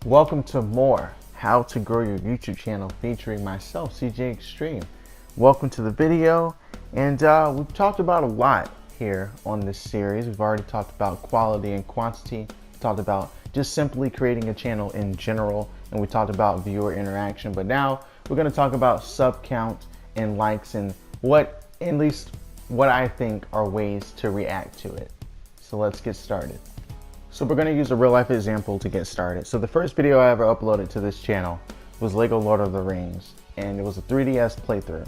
Welcome to more How to Grow Your YouTube Channel featuring myself, CJ Extreme. Welcome to the video, and we've talked about a lot here on this series. We've already talked about quality and quantity, talked about just simply creating a channel in general, and we talked about viewer interaction, but now we're going to talk about sub count and likes and what I think are ways to react to it. So let's get started. So we're going to use a real life example to get started. So the first video I ever uploaded to this channel was Lego Lord of the Rings, and it was a 3DS playthrough.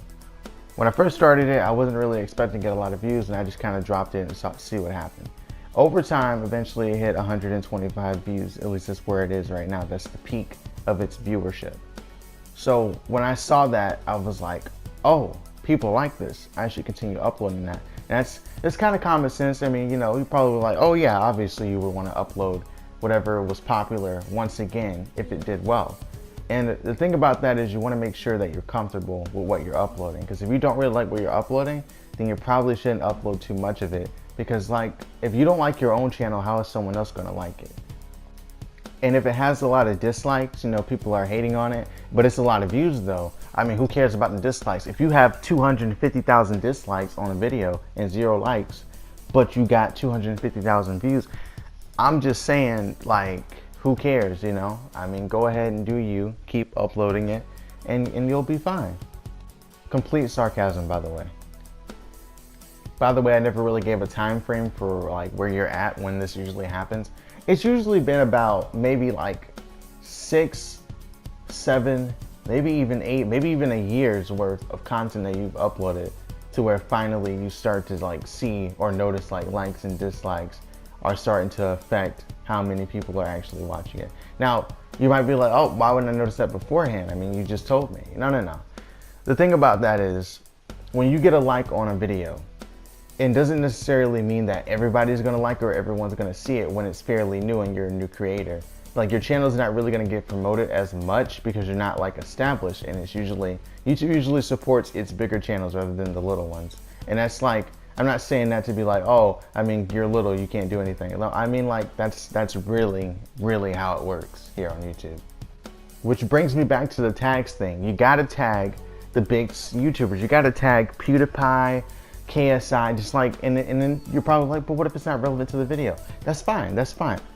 When I first started it, I wasn't really expecting to get a lot of views, and I just kind of dropped it and saw, see what happened. Over time, eventually it hit 125 views, at least that's where it is right now. That's the peak of its viewership. So when I saw that, I was like, oh, people like this. I should continue uploading that. And it's kind of common sense. I mean, you know, you probably were like, oh yeah, obviously you would want to upload whatever was popular once again if it did well. And the thing about that is you want to make sure that you're comfortable with what you're uploading. Because if you don't really like what you're uploading, then you probably shouldn't upload too much of it. Because like, if you don't like your own channel, how is someone else going to like it? And if it has a lot of dislikes, you know, people are hating on it, but it's a lot of views though. I mean, who cares about the dislikes? If you have 250,000 dislikes on a video and 0 likes, but you got 250,000 views, I'm just saying, like, who cares, you know? I mean, go ahead and do you, keep uploading it, and you'll be fine. Complete sarcasm, by the way. By the way, I never really gave a time frame for like where you're at when this usually happens. It's usually been about maybe like 6, 7, maybe even 8, maybe even a year's worth of content that you've uploaded to where finally you start to like see or notice like likes and dislikes are starting to affect how many people are actually watching it. Now, you might be like, oh, why wouldn't I notice that beforehand? I mean, you just told me. No. The thing about that is when you get a like on a video, it doesn't necessarily mean that everybody's gonna like it or everyone's gonna see it when it's fairly new and you're a new creator. Like your channel's not really gonna get promoted as much because you're not like established, and it's usually, YouTube usually supports its bigger channels rather than the little ones. And that's like, I'm not saying that to be like, oh, I mean, you're little, you can't do anything. No, I mean like that's really how it works here on YouTube. Which brings me back to the tags thing. You gotta tag the big YouTubers. You gotta tag PewDiePie, KSI, just like, and then you're probably like, but what if it's not relevant to the video? That's fine.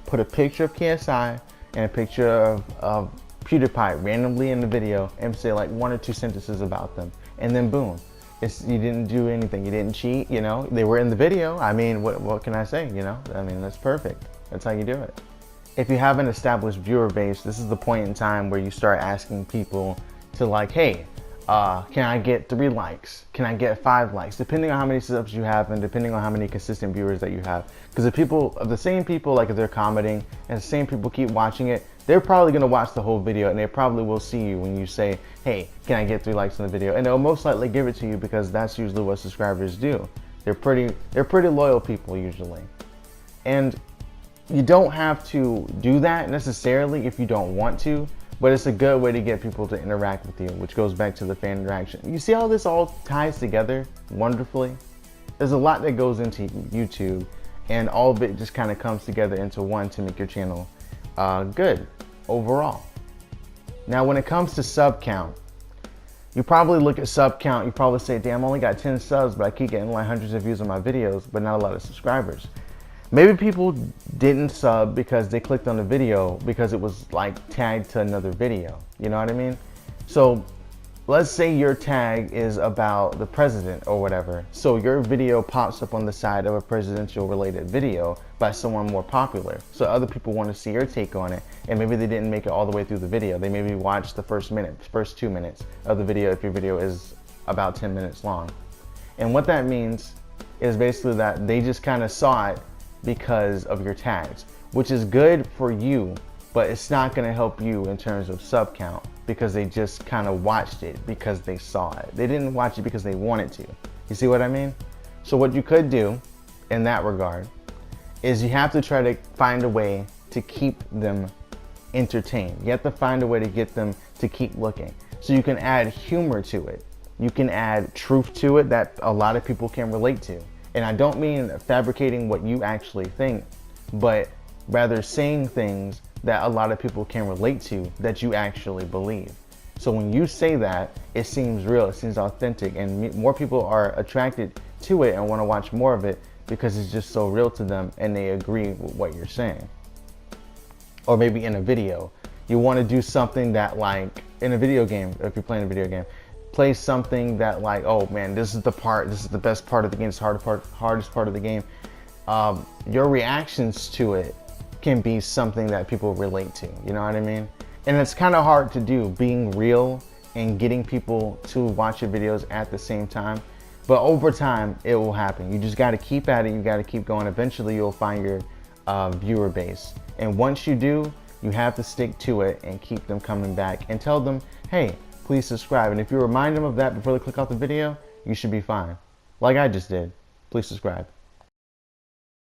Put a picture of KSI and a picture of PewDiePie randomly in the video and say like 1 or 2 sentences about them, and then boom, you didn't do anything, you didn't cheat, you know, they were in the video. I mean, what can I say, you know? I mean, that's perfect. That's how you do it. If you have an established viewer base, this is the point in time where you start asking people to like, hey, can I get 3 likes? Can I get 5 likes? Depending on how many subs you have and depending on how many consistent viewers that you have. Because the same people, like if they're commenting and the same people keep watching it, they're probably gonna watch the whole video and they probably will see you when you say, hey, can I get 3 likes on the video? And they'll most likely give it to you because that's usually what subscribers do. They're pretty loyal people usually. And you don't have to do that necessarily if you don't want to. But it's a good way to get people to interact with you, which goes back to the fan interaction. You see how this all ties together wonderfully? There's a lot that goes into YouTube, and all of it just kind of comes together into one to make your channel good overall. Now, when it comes to sub count, you probably look at sub count, you probably say, damn, I only got 10 subs, but I keep getting like hundreds of views on my videos, but not a lot of subscribers. Maybe people didn't sub because they clicked on the video because it was like tagged to another video. You know what I mean? So let's say your tag is about the president or whatever. So your video pops up on the side of a presidential related video by someone more popular. So other people want to see your take on it, and maybe they didn't make it all the way through the video. They maybe watched the first 2 minutes of the video if your video is about 10 minutes long. And what that means is basically that they just kind of saw it because of your tags, which is good for you, but it's not going to help you in terms of sub count because they just kind of watched it because they saw it. They didn't watch it because they wanted to. You see what I mean? So what you could do in that regard is you have to try to find a way to keep them entertained. You have to find a way to get them to keep looking. So you can add humor to it. You can add truth to it that a lot of people can relate to. And I don't mean fabricating what you actually think, but rather saying things that a lot of people can relate to, that you actually believe. So when you say that, it seems real, it seems authentic, and more people are attracted to it and want to watch more of it because it's just so real to them and they agree with what you're saying. Or maybe in a video, you want to do something that, like in a video game, if you're playing a video game, play something that like, oh man, this is the best part of the game, it's the hardest part of the game. Your reactions to it can be something that people relate to, you know what I mean? And it's kind of hard to do, being real and getting people to watch your videos at the same time. But over time, it will happen. You just got to keep at it. You got to keep going. Eventually, you'll find your viewer base. And once you do, you have to stick to it and keep them coming back and tell them, hey, please subscribe. And if you remind them of that before they click off the video, you should be fine. Like I just did. Please subscribe.